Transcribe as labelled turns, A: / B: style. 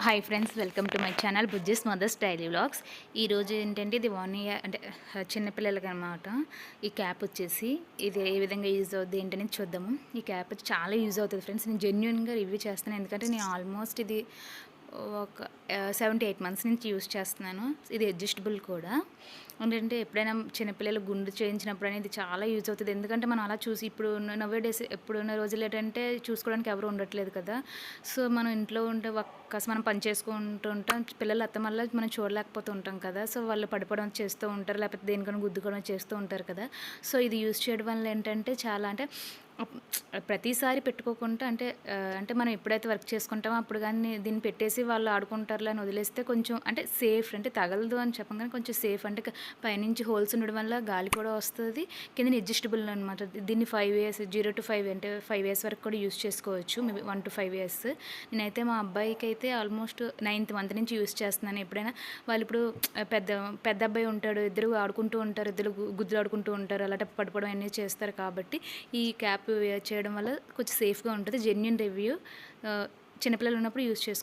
A: Hi friends, welcome to my channel Bujji's mother's daily vlogs. ఈరోజు ఏంటంటే ఇది 1 ఇయర్ అంటే చిన్నపిల్లలకి అనమాట. ఈ క్యాప్ వచ్చేసి ఇది ఏ విధంగా యూజ్ అవుద్ది ఏంటనేది చూద్దాము. ఈ క్యాప్ చాలా యూజ్ అవుతుంది ఫ్రెండ్స్. నేను జెన్యున్గా రివ్యూ చేస్తాను, ఎందుకంటే నేను ఆల్మోస్ట్ ఇది ఒక 7 to 8 months నుంచి యూజ్ చేస్తున్నాను. ఇది అడ్జస్టబుల్ కూడా. ఏంటంటే ఎప్పుడైనా చిన్నపిల్లలు గుండు చేయించినప్పుడు అనేది చాలా యూజ్ అవుతుంది. ఎందుకంటే మనం అలా చూసి ఇప్పుడు నవ్వే డేస్ ఇప్పుడున్న రోజులు ఏంటంటే చూసుకోవడానికి ఎవరు ఉండట్లేదు కదా. సో మనం ఇంట్లో ఉంటే ఒక్కసారి మనం పని చేసుకుంటూ ఉంటాం, పిల్లలు అత్త వల్ల మనం చూడలేకపోతూ ఉంటాం కదా. సో వాళ్ళు పడిపోవడం చేస్తూ ఉంటారు, లేకపోతే దేనికైనా గుద్దుకోవడం చేస్తూ ఉంటారు కదా. సో ఇది యూజ్ చేయడం వల్ల ఏంటంటే చాలా అంటే ప్రతిసారి పెట్టుకోకుండా అంటే మనం ఎప్పుడైతే వర్క్ చేసుకుంటామో అప్పుడు కానీ దీన్ని పెట్టేసి వాళ్ళు ఆడుకుంటారులే అని వదిలేస్తే కొంచెం అంటే సేఫ్, అంటే తగలదు అని చెప్పం కానీ కొంచెం సేఫ్. అంటే పైనుంచి హోల్స్ ఉండడం వల్ల గాలి కూడా వస్తుంది, కింద అడ్జస్టబుల్ అనమాట. దీన్ని 5 years 0 to 5 అంటే 5 years వరకు కూడా యూస్ చేసుకోవచ్చు, మేబీ 1 to 5 years. నేనైతే మా అబ్బాయికి అయితే ఆల్మోస్ట్ 9th month నుంచి యూస్ చేస్తున్నాను. ఎప్పుడైనా వాళ్ళు ఇప్పుడు పెద్ద పెద్ద అబ్బాయి ఉంటాడు, ఇద్దరు ఆడుకుంటూ ఉంటారు, ఇద్దరు గుద్దులు ఆడుకుంటూ ఉంటారు, అలాంటి పడిపోవడం అన్నీ చేస్తారు. కాబట్టి ఈ క్యాప్ చేయడం వల్ల కొంచెం సేఫ్గా ఉంటుంది. Genuine review. చిన్నపిల్లలు ఉన్నప్పుడు యూస్ చేసుకో.